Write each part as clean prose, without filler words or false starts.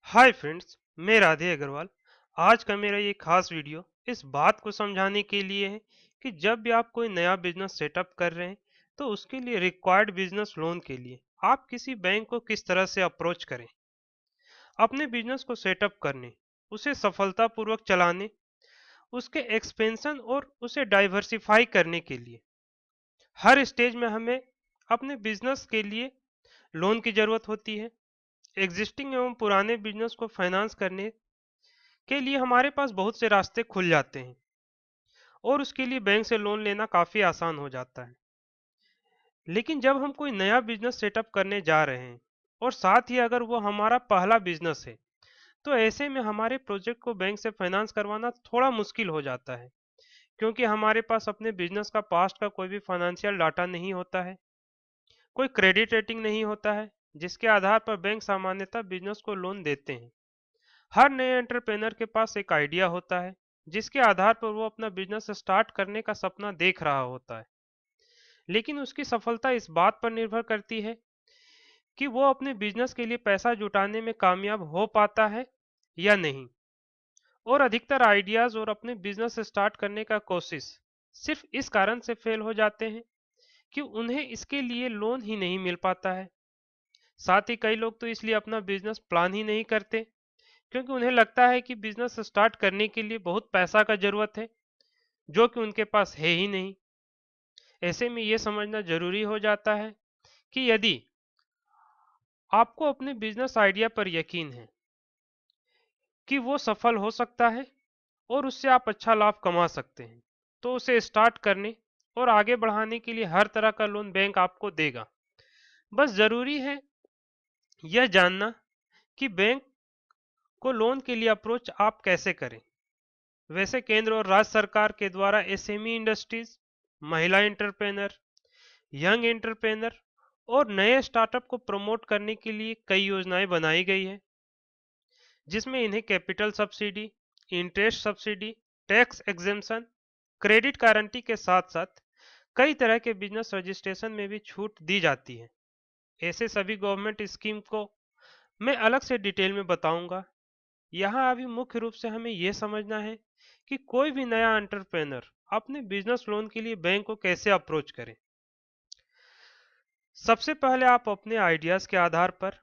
Hi friends, मैं राधे अग्रवाल। आज का मेरा ये खास वीडियो इस बात को समझाने के लिए है कि जब भी आप कोई नया बिजनेस सेटअप कर रहे हैं तो उसके लिए रिक्वायर्ड बिजनेस लोन के लिए आप किसी बैंक को किस तरह से अप्रोच करें। अपने बिजनेस को सेटअप करने, उसे सफलतापूर्वक चलाने, उसके एक्सपेंशन और उसे डाइवर्सिफाई करने के लिए हर स्टेज में हमें अपने बिजनेस के लिए लोन की जरूरत होती है। एग्जिस्टिंग एवं पुराने बिजनेस को फाइनेंस करने के लिए हमारे पास बहुत से रास्ते खुल जाते हैं और उसके लिए बैंक से लोन लेना काफ़ी आसान हो जाता है। लेकिन जब हम कोई नया बिजनेस सेटअप करने जा रहे हैं और साथ ही अगर वो हमारा पहला बिजनेस है तो ऐसे में हमारे प्रोजेक्ट को बैंक से फाइनेंस करवाना थोड़ा मुश्किल हो जाता है, क्योंकि हमारे पास अपने बिजनेस का पास्ट का कोई भी फाइनेंशियल डाटा नहीं होता है, कोई क्रेडिट रेटिंग नहीं होता है जिसके आधार पर बैंक सामान्यतः बिजनेस को लोन देते हैं। हर नए एंटरप्रेनर के पास एक आइडिया होता है जिसके आधार पर वो अपना बिजनेस स्टार्ट करने का सपना देख रहा होता है, लेकिन उसकी सफलता इस बात पर निर्भर करती है कि वो अपने बिजनेस के लिए पैसा जुटाने में कामयाब हो पाता है या नहीं। और अधिकतर आइडियाज और अपने बिजनेस स्टार्ट करने का कोशिश सिर्फ इस कारण से फेल हो जाते हैं कि उन्हें इसके लिए लोन ही नहीं मिल पाता है। साथ ही कई लोग तो इसलिए अपना बिजनेस प्लान ही नहीं करते, क्योंकि उन्हें लगता है कि बिजनेस स्टार्ट करने के लिए बहुत पैसा का जरूरत है जो कि उनके पास है ही नहीं। ऐसे में ये समझना जरूरी हो जाता है कि यदि आपको अपने बिजनेस आइडिया पर यकीन है कि वो सफल हो सकता है और उससे आप अच्छा लाभ कमा सकते हैं, तो उसे स्टार्ट करने और आगे बढ़ाने के लिए हर तरह का लोन बैंक आपको देगा। बस जरूरी है यह जानना कि बैंक को लोन के लिए अप्रोच आप कैसे करें। वैसे केंद्र और राज्य सरकार के द्वारा एसएमई इंडस्ट्रीज, महिला एंटरप्रेनर, यंग एंटरप्रेनर और नए स्टार्टअप को प्रमोट करने के लिए कई योजनाएं बनाई गई है, जिसमें इन्हें capital subsidy, interest subsidy, tax exemption, credit guarantee के साथ साथ कई तरह के बिजनेस रजिस्ट्रेशन में भी छूट दी जाती है। ऐसे सभी गवर्नमेंट स्कीम को मैं अलग से डिटेल में बताऊंगा। यहाँ अभी मुख्य रूप से हमें यह समझना है कि कोई भी नया एंटरप्रेनर अपने बिजनेस लोन के लिए बैंक को कैसे अप्रोच करे। सबसे पहले आप अपने आइडियाज के आधार पर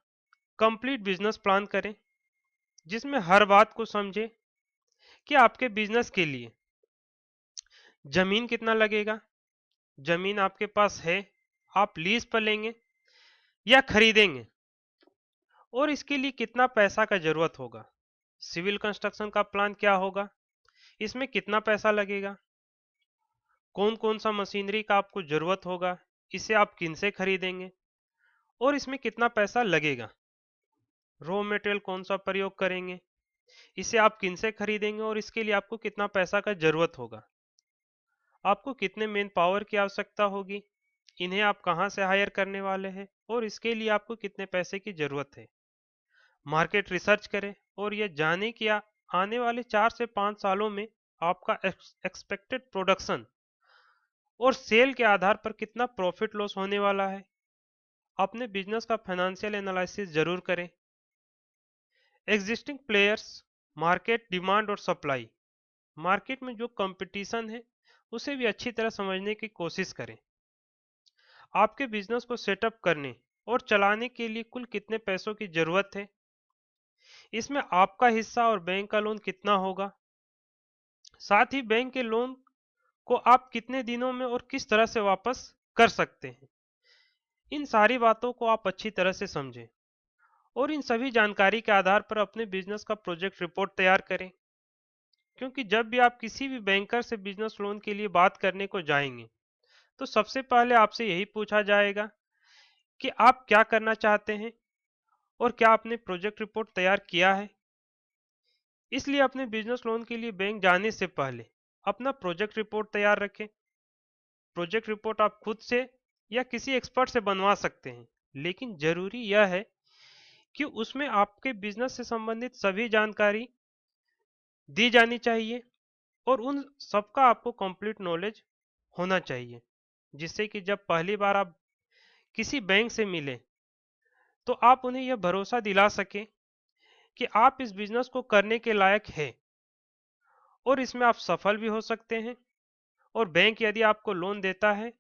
कंप्लीट बिजनेस प्लान करें, जिसमें हर बात को समझें कि आपके बिजनेस के लिए जमीन कितना लगेगा, जमीन आपके पास है, आप लीज पर लेंगे या खरीदेंगे, और इसके लिए कितना पैसा का जरूरत होगा, सिविल कंस्ट्रक्शन का प्लान क्या होगा, इसमें कितना पैसा लगेगा, कौन कौन सा मशीनरी का आपको जरूरत होगा, इसे आप किन से खरीदेंगे और इसमें कितना पैसा लगेगा, रॉ मटेरियल कौन सा प्रयोग करेंगे, इसे आप किन से खरीदेंगे और इसके लिए आपको कितना पैसा का जरूरत होगा, आपको कितने मेन पावर की आवश्यकता होगी, इन्हें आप कहां से हायर करने वाले हैं और इसके लिए आपको कितने पैसे की जरूरत है। मार्केट रिसर्च करें और यह जाने कि आने वाले 4 से 5 सालों में आपका एक्सपेक्टेड प्रोडक्शन और सेल के आधार पर कितना प्रॉफिट लॉस होने वाला है। अपने बिजनेस का फाइनेंशियल एनालिसिस जरूर करें। एग्जिस्टिंग प्लेयर्स, मार्केट डिमांड और सप्लाई, मार्केट में जो कंपटीशन है उसे भी अच्छी तरह समझने की कोशिश करें। आपके बिजनेस को सेटअप करने और चलाने के लिए कुल कितने पैसों की जरूरत है, इसमें आपका हिस्सा और बैंक का लोन कितना होगा, साथ ही बैंक के लोन को आप कितने दिनों में और किस तरह से वापस कर सकते हैं। इन सारी बातों को आप अच्छी तरह से समझें और इन सभी जानकारी के आधार पर अपने बिजनेस का प्रोजेक्ट रिपोर्ट तैयार करें, क्योंकि जब भी आप किसी भी बैंकर से बिजनेस लोन के लिए बात करने को जाएंगे तो सबसे पहले आपसे यही पूछा जाएगा कि आप क्या करना चाहते हैं और क्या आपने प्रोजेक्ट रिपोर्ट तैयार किया है। इसलिए अपने बिजनेस लोन के लिए बैंक जाने से पहले अपना प्रोजेक्ट रिपोर्ट तैयार रखें। प्रोजेक्ट रिपोर्ट आप खुद से या किसी एक्सपर्ट से बनवा सकते हैं, लेकिन जरूरी यह है कि उसमें आपके बिजनेस से संबंधित सभी जानकारी दी जानी चाहिए और उन सबका आपको कंप्लीट नॉलेज होना चाहिए, जिससे कि जब पहली बार आप किसी बैंक से मिले तो आप उन्हें यह भरोसा दिला सकें कि आप इस बिजनेस को करने के लायक है और इसमें आप सफल भी हो सकते हैं। और बैंक यदि आपको लोन देता है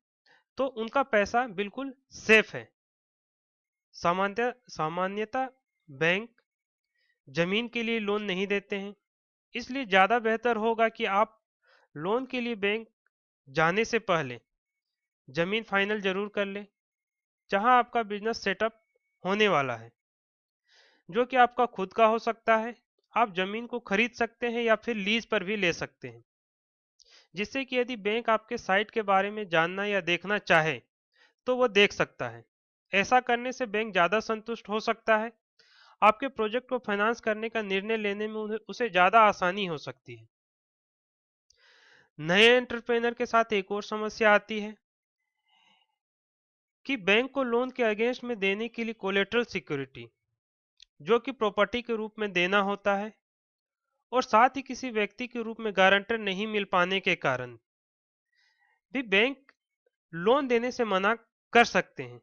तो उनका पैसा बिल्कुल सेफ है। सामान्यतः बैंक जमीन के लिए लोन नहीं देते हैं, इसलिए ज़्यादा बेहतर होगा कि आप लोन के लिए बैंक जाने से पहले जमीन फाइनल जरूर कर लें जहां आपका बिजनेस सेटअप होने वाला है, जो कि आपका खुद का हो सकता है। आप जमीन को खरीद सकते हैं या फिर लीज पर भी ले सकते हैं, जिससे कि यदि बैंक आपके साइट के बारे में जानना या देखना चाहे तो वो देख सकता है। ऐसा करने से बैंक ज़्यादा संतुष्ट हो सकता है। आपके प्रोजेक्ट को फाइनेंस करने का निर्णय लेने में उसे ज़्यादा आसानी हो सकती है। नए एंटरप्रेनर के साथ एक और समस्या आती है कि बैंक को लोन के अगेंस्ट में देने के लिए कोलेटरल सिक्योरिटी, जो कि प्रॉपर्टी के रूप में देना होता है, और साथ ही किसी व्यक्ति के रूप में गारंटर नहीं मिल पाने के कारण भी बैंक लोन देने से मना कर सकते हैं,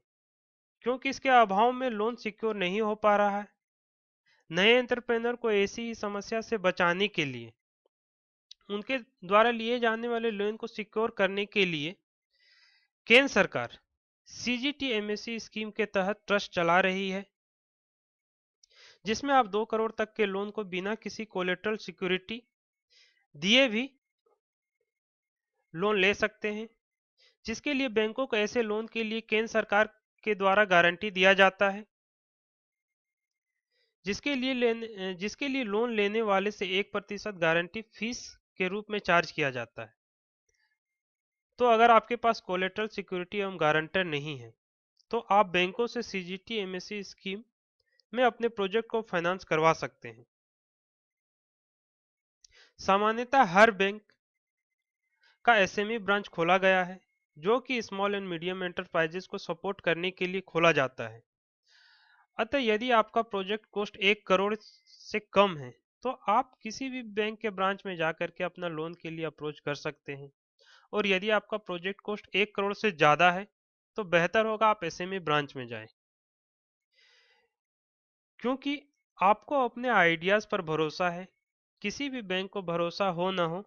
क्योंकि इसके अभाव में लोन सिक्योर नहीं हो पा रहा है। नए एंटरप्रेन्योर को ऐसी ही समस्या से बचाने के लिए उनके द्वारा लिए जाने वाले लोन को सिक्योर करने के लिए केंद्र सरकार CGTMSE स्कीम के तहत ट्रस्ट चला रही है, जिसमें आप 2 करोड़ तक के लोन को बिना किसी कोलेटरल सिक्योरिटी दिए भी लोन ले सकते हैं, जिसके लिए बैंकों को ऐसे लोन के लिए केंद्र सरकार के द्वारा गारंटी दिया जाता है, जिसके लिए लोन लेने वाले से 1% गारंटी फीस के रूप में चार्ज किया जाता है। तो अगर आपके पास कोलेटरल सिक्योरिटी एवं गारंटर नहीं है तो आप बैंकों से CGTMSE स्कीम में अपने प्रोजेक्ट को फाइनेंस करवा सकते हैं। सामान्यतः हर बैंक का SME ब्रांच खोला गया है, जो कि स्मॉल एंड मीडियम एंटरप्राइजेस को सपोर्ट करने के लिए खोला जाता है। अतः यदि आपका प्रोजेक्ट कॉस्ट 1 करोड़ से कम है तो आप किसी भी बैंक के ब्रांच में जाकर के अपना लोन के लिए अप्रोच कर सकते हैं। और यदि आपका प्रोजेक्ट कॉस्ट 1 करोड़ से ज़्यादा है तो बेहतर होगा आप SME ब्रांच में जाएं, क्योंकि आपको अपने आइडियाज़ पर भरोसा है। किसी भी बैंक को भरोसा हो ना हो,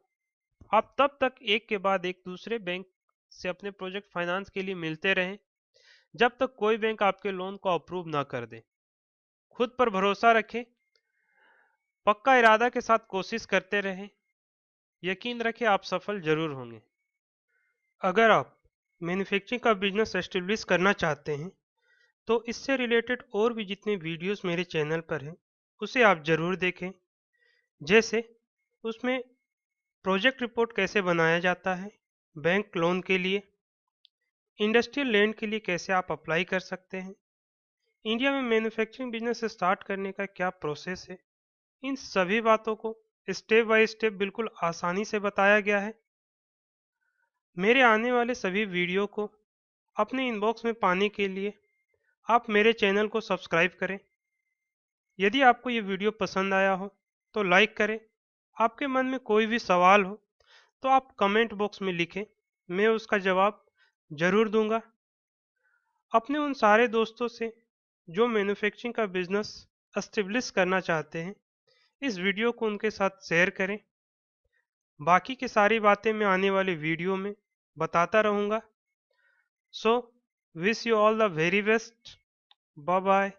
आप तब तक एक के बाद एक दूसरे बैंक से अपने प्रोजेक्ट फाइनेंस के लिए मिलते रहें जब तक कोई बैंक आपके लोन को अप्रूव ना कर दे। खुद पर भरोसा रखें, पक्का इरादा के साथ कोशिश करते रहें, यकीन रखें आप सफल जरूर होंगे। अगर आप मैन्युफैक्चरिंग का बिजनेस एस्टेब्लिश करना चाहते हैं तो इससे रिलेटेड और भी जितने वीडियोस मेरे चैनल पर हैं उसे आप ज़रूर देखें। जैसे उसमें प्रोजेक्ट रिपोर्ट कैसे बनाया जाता है, बैंक लोन के लिए, इंडस्ट्रियल लैंड के लिए कैसे आप अप्लाई कर सकते हैं, इंडिया में मैन्युफैक्चरिंग बिजनेस स्टार्ट करने का क्या प्रोसेस है, इन सभी बातों को स्टेप बाय स्टेप बिल्कुल आसानी से बताया गया है। मेरे आने वाले सभी वीडियो को अपने इनबॉक्स में पाने के लिए आप मेरे चैनल को सब्सक्राइब करें। यदि आपको ये वीडियो पसंद आया हो तो लाइक करें। आपके मन में कोई भी सवाल हो तो आप कमेंट बॉक्स में लिखें, मैं उसका जवाब ज़रूर दूंगा। अपने उन सारे दोस्तों से जो मैन्युफैक्चरिंग का बिजनेस एस्टेब्लिश करना चाहते हैं, इस वीडियो को उनके साथ शेयर करें। बाकी की सारी बातें मैं आने वाले वीडियो में बताता रहूँगा। So wish you all the very best. Bye bye.